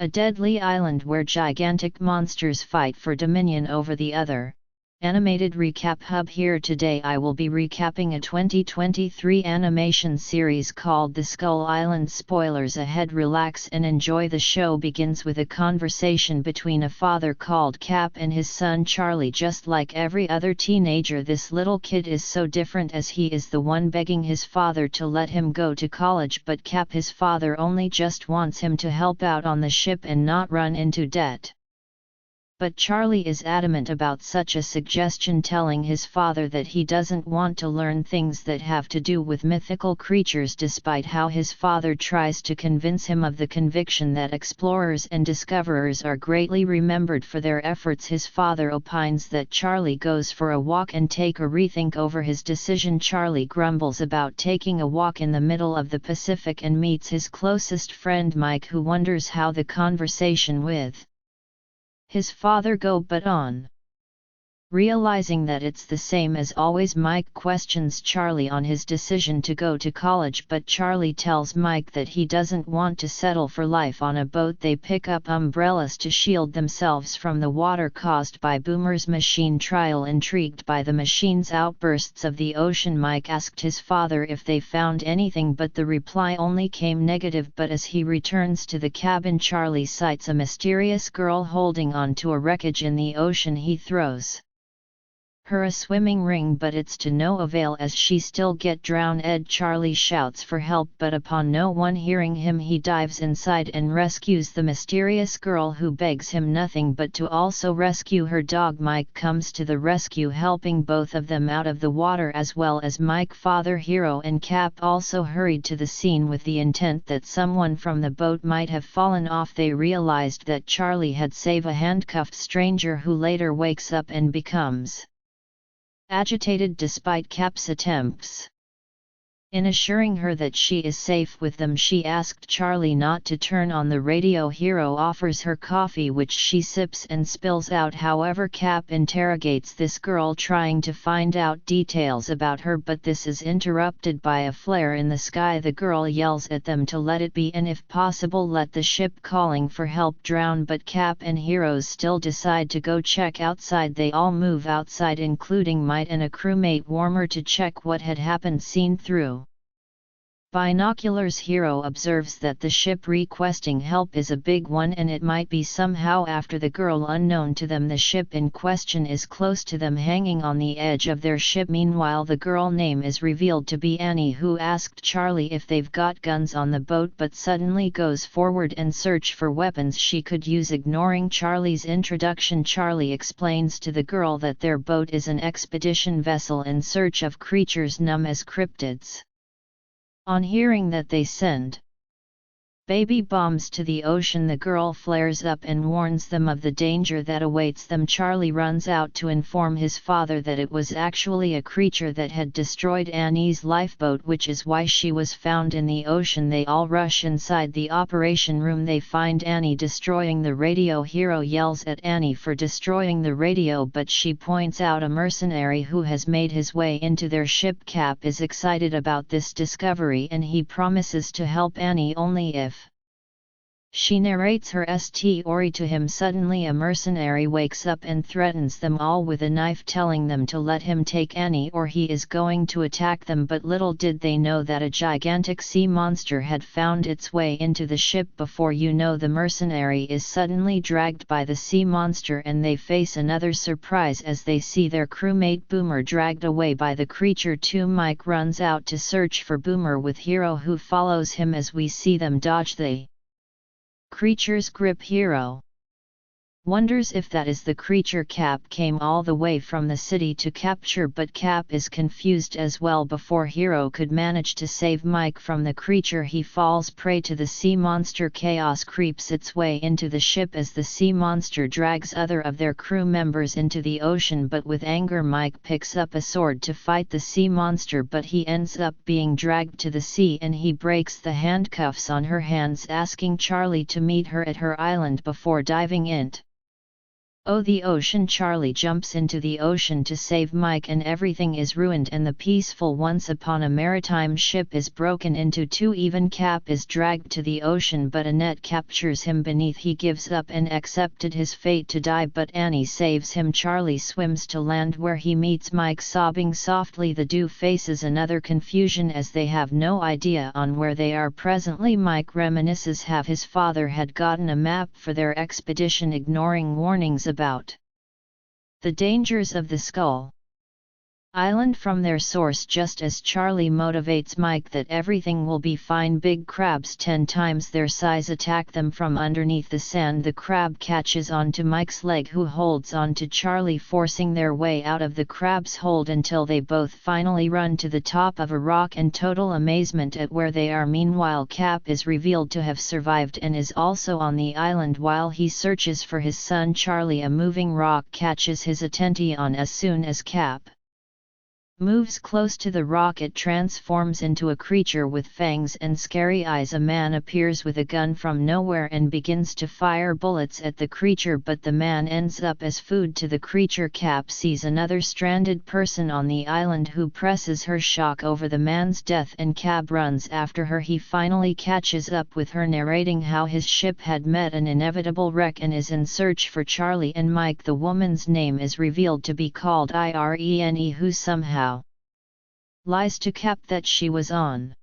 A deadly island where gigantic monsters fight for dominion over the other. Animated Recap Hub. Here today I will be recapping a 2023 animation series called The Skull Island. Spoilers ahead. Relax and enjoy. The show begins with a conversation between a father called Cap and his son Charlie. Just like every other teenager, this little kid is so different as he is the one begging his father to let him go to college, but Cap, his father, only just wants him to help out on the ship and not run into debt. But Charlie is adamant about such a suggestion, telling his father that he doesn't want to learn things that have to do with mythical creatures, despite how his father tries to convince him of the conviction that explorers and discoverers are greatly remembered for their efforts. His father opines that Charlie goes for a walk and take a rethink over his decision. Charlie grumbles about taking a walk in the middle of the Pacific and meets his closest friend Mike, who wonders how the conversation with his father go, but on realizing that it's the same as always, Mike questions Charlie on his decision to go to college, but Charlie tells Mike that he doesn't want to settle for life on a boat. They pick up umbrellas to shield themselves from the water caused by Boomer's machine trial. Intrigued by the machine's outbursts of the ocean, Mike asked his father if they found anything, but the reply only came negative. But as he returns to the cabin, Charlie sights a mysterious girl holding on to a wreckage in the ocean. He throws her a swimming ring, but it's to no avail as she still get drowned. Charlie shouts for help, but upon no one hearing him, he dives inside and rescues the mysterious girl, who begs him nothing but to also rescue her dog. Mike comes to the rescue, helping both of them out of the water, as well as Mike. Father, Hero and Cap also hurried to the scene with the intent that someone from the boat might have fallen off. They realized that Charlie had saved a handcuffed stranger, who later wakes up and becomes agitated despite Cap's attempts. In assuring her that she is safe with them, she asked Charlie not to turn on the radio. Hero offers her coffee, which she sips and spills out. However, Cap interrogates this girl, trying to find out details about her, but this is interrupted by a flare in the sky. The girl yells at them to let it be and if possible let the ship, calling for help, drown, but Cap and Heroes still decide to go check outside. They all move outside, including Mike and a crewmate Warmer, to check what had happened. Seen through binoculars, Hero observes that the ship requesting help is a big one, and it might be somehow after the girl. Unknown to them, the ship in question is close to them, hanging on the edge of their ship. Meanwhile, the girl name is revealed to be Annie, who asked Charlie if they've got guns on the boat, but suddenly goes forward and search for weapons she could use. Ignoring Charlie's introduction, Charlie explains to the girl that their boat is an expedition vessel in search of creatures known as cryptids. On hearing that they send baby bombs to the ocean, the girl flares up and warns them of the danger that awaits them. Charlie runs out to inform his father that it was actually a creature that had destroyed Annie's lifeboat, which is why she was found in the ocean. They all rush inside the operation room. They find Annie destroying the radio. Hero yells at Annie for destroying the radio, but she points out a mercenary who has made his way into their ship. Cap is excited about this discovery and he promises to help Annie only if she narrates her story to him. Suddenly a mercenary wakes up and threatens them all with a knife, telling them to let him take Annie or he is going to attack them. But little did they know that a gigantic sea monster had found its way into the ship. Before you know, the mercenary is suddenly dragged by the sea monster, and they face another surprise as they see their crewmate Boomer dragged away by the creature too. Mike runs out to search for Boomer with Hero, who follows him as we see them dodge the creature's grip. Hero wonders if that is the creature Cap came all the way from the city to capture, but Cap is confused as well. Before Hero could manage to save Mike from the creature, he falls prey to the sea monster. Chaos creeps its way into the ship as the sea monster drags other of their crew members into the ocean, but with anger Mike picks up a sword to fight the sea monster, but he ends up being dragged to the sea and he breaks the handcuffs on her hands, asking Charlie to meet her at her island before diving in. Oh, the ocean! Charlie jumps into the ocean to save Mike, and everything is ruined, and the peaceful once upon a maritime ship is broken into two. Even Cap is dragged to the ocean, but Annette captures him beneath. He gives up and accepted his fate to die, but Annie saves him. Charlie swims to land where he meets Mike sobbing softly. The two faces another confusion as they have no idea on where they are presently. Mike reminisces how his father had gotten a map for their expedition, ignoring warnings about the dangers of the Skull Island from their source. Just as Charlie motivates Mike that everything will be fine, big crabs 10 times their size attack them from underneath the sand. The crab catches onto Mike's leg, who holds on to Charlie, forcing their way out of the crab's hold until they both finally run to the top of a rock in total amazement at where they are. Meanwhile, Cap is revealed to have survived and is also on the island while he searches for his son Charlie. A moving rock catches his attention. As soon as Cap moves close to the rock, it transforms into a creature with fangs and scary eyes. A man appears with a gun from nowhere and begins to fire bullets at the creature, but the man ends up as food to the creature. Cap sees another stranded person on the island who presses her, shock over the man's death, and Cap runs after her. He finally catches up with her, narrating how his ship had met an inevitable wreck and is in search for Charlie and Mike. The woman's name is revealed to be called Irene, who somehow lies to Cap that she was on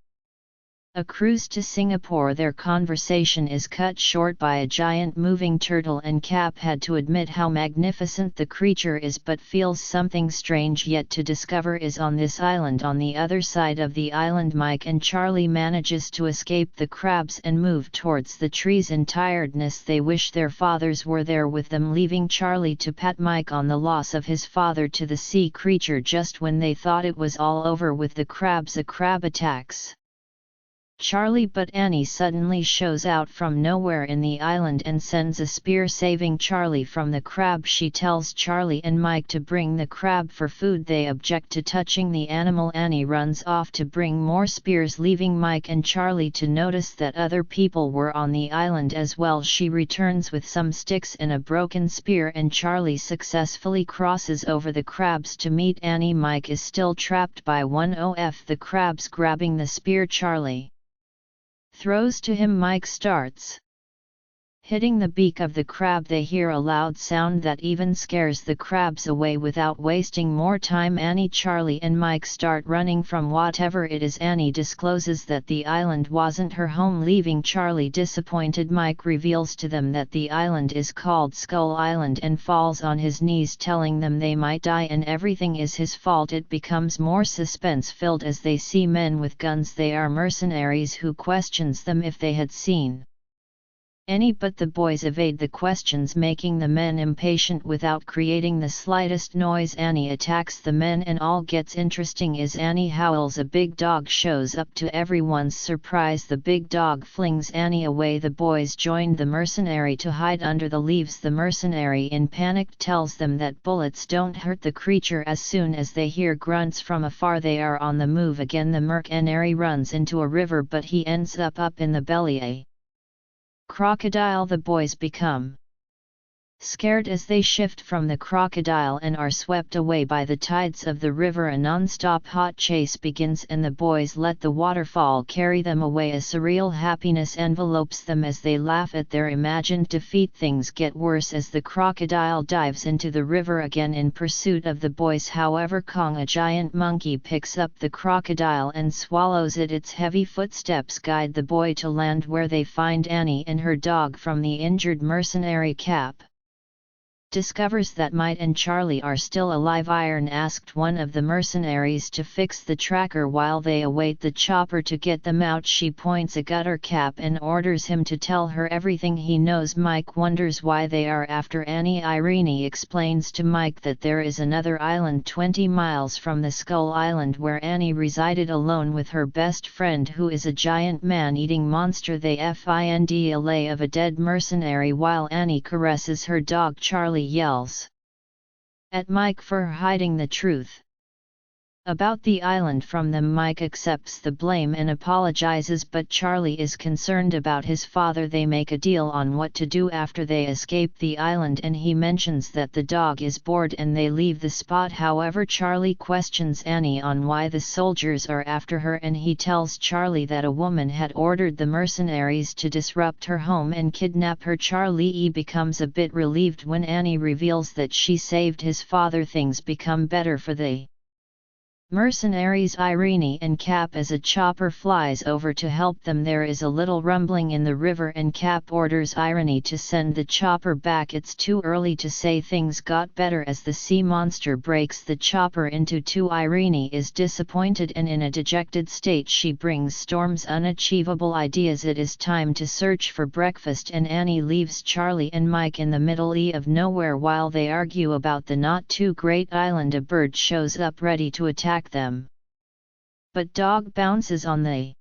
a cruise to Singapore. Their conversation is cut short by a giant moving turtle, and Cap had to admit how magnificent the creature is, but feels something strange yet to discover is on this island. On the other side of the island, Mike and Charlie manages to escape the crabs and move towards the trees. In tiredness, they wish their fathers were there with them, leaving Charlie to pat Mike on the loss of his father to the sea creature. Just when they thought it was all over with the crabs, a crab attacks Charlie, but Annie suddenly shows out from nowhere in the island and sends a spear, saving Charlie from the crab. She tells Charlie and Mike to bring the crab for food. They object to touching the animal. Annie runs off to bring more spears, leaving Mike and Charlie to notice that other people were on the island as well. She returns with some sticks and a broken spear, and Charlie successfully crosses over the crabs to meet Annie. Mike is still trapped by one of the crabs. Grabbing the spear Charlie throws to him, Mike starts hitting the beak of the crab. They hear a loud sound that even scares the crabs away. Without wasting more time, Annie, Charlie and Mike start running from whatever it is. Annie discloses that the island wasn't her home, leaving Charlie disappointed. Mike reveals to them that the island is called Skull Island and falls on his knees, telling them they might die and everything is his fault. It becomes more suspense-filled as they see men with guns. They are mercenaries, who questions them if they had seen any, but the boys evade the questions, making the men impatient without creating the slightest noise. Annie attacks the men and all gets interesting as Annie howls. A big dog shows up. To everyone's surprise, the big dog flings Annie away. The boys join the mercenary to hide under the leaves. The mercenary, in panic, tells them that bullets don't hurt the creature. As soon as they hear grunts from afar, they are on the move again. The mercenary runs into a river, but he ends up in the belly of a crocodile. The boys become scared as they shift from the crocodile and are swept away by the tides of the river. A non-stop hot chase begins and the boys let the waterfall carry them away. A surreal happiness envelopes them as they laugh at their imagined defeat. Things get worse as the crocodile dives into the river again in pursuit of the boys. However, Kong, a giant monkey, picks up the crocodile and swallows it. Its heavy footsteps guide the boy to land, where they find Annie and her dog from the injured mercenary. Cap discovers that Mike and Charlie are still alive. Iron asked one of the mercenaries to fix the tracker while they await the chopper to get them out. She points a gun at Cap and orders him to tell her everything he knows. Mike wonders why they are after Annie. Irene explains to Mike that there is another island 20 miles from the Skull Island where Annie resided alone with her best friend, who is a giant man-eating monster. They find a lay of a dead mercenary while Annie caresses her dog. Charlie yells at Mike for hiding the truth. About the island from them. Mike accepts the blame and apologizes, but Charlie is concerned about his father. They make a deal on what to do after they escape the island, and he mentions that the dog is bored and they leave the spot. However, Charlie questions Annie on why the soldiers are after her, and he tells Charlie that a woman had ordered the mercenaries to disrupt her home and kidnap her. Charlie becomes a bit relieved when Annie reveals that she saved his father. Things become better for the mercenaries Irene and Cap as a chopper flies over to help them. There is a little rumbling in the river and Cap orders Irene to send the chopper back. It's too early to say things got better as the sea monster breaks the chopper into two. Irene is disappointed and in a dejected state. She brings Storm's unachievable ideas. It is time to search for breakfast and Annie leaves Charlie and Mike in the middle of nowhere while they argue about the not too great island. A bird shows up ready to attack them, but Dog bounces on the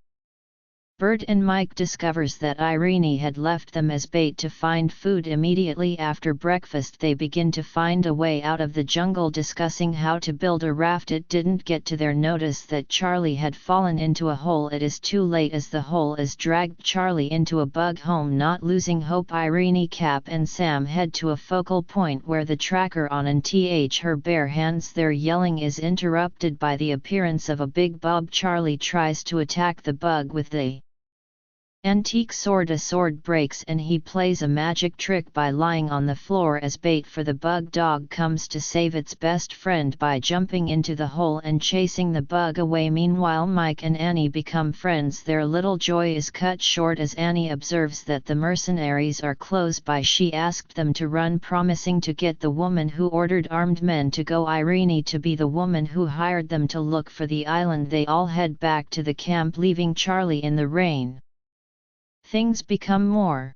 bird and Mike discovers that Irene had left them as bait to find food. Immediately after breakfast they begin to find a way out of the jungle, discussing how to build a raft. It didn't get to their notice that Charlie had fallen into a hole. It is too late as the hole is dragged Charlie into a bug home. Not losing hope, Irene, Cap and Sam head to a focal point where the tracker on and her bare hands. Their yelling is interrupted by the appearance of a big bug. Charlie tries to attack the bug with the antique sword. A sword breaks and he plays a magic trick by lying on the floor as bait for the bug. Dog comes to save its best friend by jumping into the hole and chasing the bug away. Meanwhile, Mike and Annie become friends. Their little joy is cut short as Annie observes that the mercenaries are close by. She asked them to run, promising to get the woman who ordered armed men to go Irene to be the woman who hired them to look for the island. They all head back to the camp, leaving Charlie in the rain. Things become more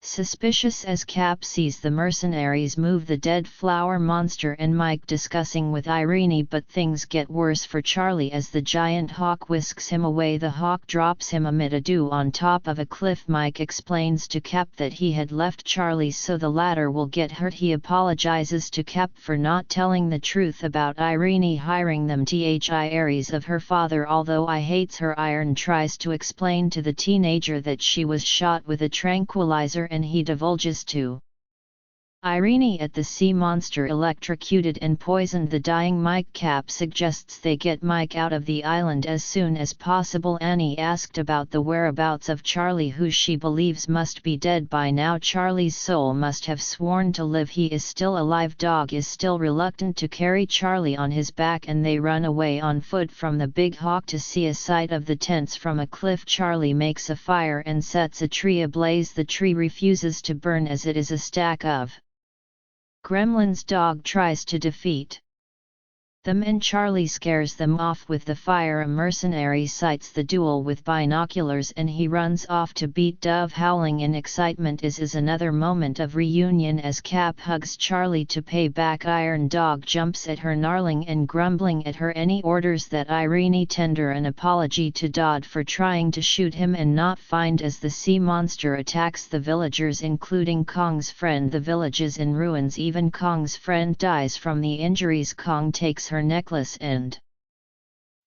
suspicious as Cap sees the mercenaries move the dead flower monster and Mike discussing with Irene, but things get worse for Charlie as the giant hawk whisks him away. The hawk drops him amid a dew on top of a cliff. Mike explains to Cap that he had left Charlie so the latter will get hurt. He apologizes to Cap for not telling the truth about Irene hiring them Aries of her father. Although I hates her, Iron tries to explain to the teenager that she was shot with a tranquilizer, and he divulges to Irene at the sea monster electrocuted and poisoned the dying Mike. Cap suggests they get Mike out of the island as soon as possible. Annie asked about the whereabouts of Charlie, who she believes must be dead by now. Charlie's soul must have sworn to live. He is still alive. Dog is still reluctant to carry Charlie on his back and they run away on foot from the big hawk to see a sight of the tents from a cliff. Charlie makes a fire and sets a tree ablaze. The tree refuses to burn as it is a stack of gremlins. Dog tries to defeat them and Charlie scares them off with the fire. A mercenary sights the duel with binoculars and he runs off to beat Dove. Howling in excitement is another moment of reunion as Cap hugs Charlie to pay back. Iron Dog jumps at her, gnarling and grumbling at her. Annie orders that Irene tender an apology to Dodd for trying to shoot him and not find as the sea monster attacks the villagers, including Kong's friend. The village is in ruins. Even Kong's friend dies from the injuries. Kong takes her necklace and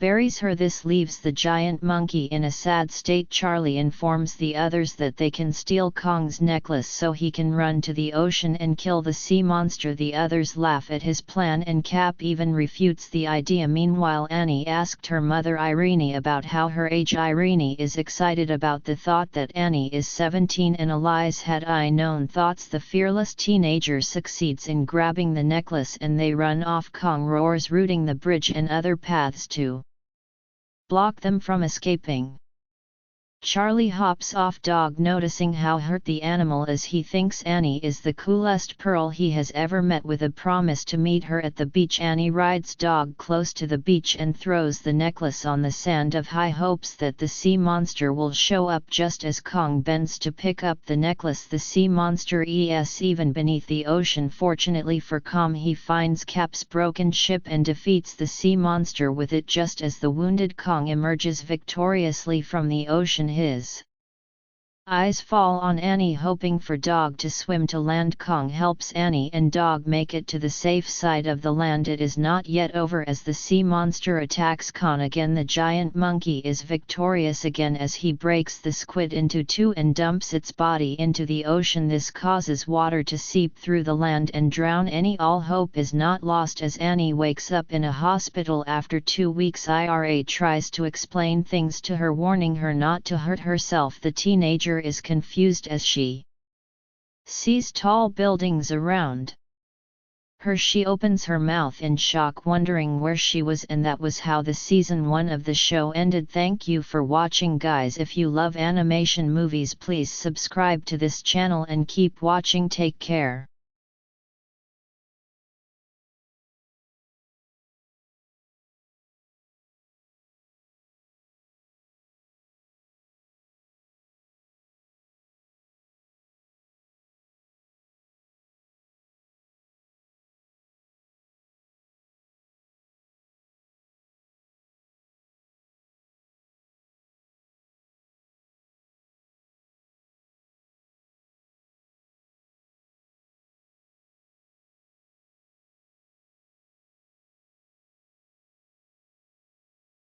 buries her. This leaves the giant monkey in a sad state. Charlie informs the others that they can steal Kong's necklace so he can run to the ocean and kill the sea monster. The others laugh at his plan and Cap even refutes the idea. Meanwhile, Annie asked her mother Irene about how her age. Irene is excited about the thought that Annie is 17 and Elias had I known thoughts. The fearless teenager succeeds in grabbing the necklace and they run off. Kong roars, rooting the bridge and other paths to block them from escaping. Charlie hops off. Dog noticing how hurt the animal is, he thinks Annie is the coolest pearl he has ever met, with a promise to meet her at the beach. Annie rides Dog close to the beach and throws the necklace on the sand of high hopes that the sea monster will show up. Just as Kong bends to pick up the necklace, the sea monster is even beneath the ocean. Fortunately for Kong, he finds Cap's broken ship and defeats the sea monster with it. Just as the wounded Kong emerges victoriously from the ocean, his Eyes fall on Annie, hoping for dog to swim to land. Kong helps Annie and dog make it to the safe side of the land. It is not yet over as the sea monster attacks Kong again. The giant monkey is victorious again as he breaks the squid into two and dumps its body into the ocean. This causes water to seep through the land and drown Annie. All hope is not lost as Annie wakes up in a hospital after 2 weeks. Ira tries to explain things to her, warning her not to hurt herself. The teenager is confused as she sees tall buildings around her. She opens her mouth in shock, wondering where she was, and that was how the season 1 of the show ended. Thank you for watching, guys. If you love animation movies, please subscribe to this channel and keep watching. Take care.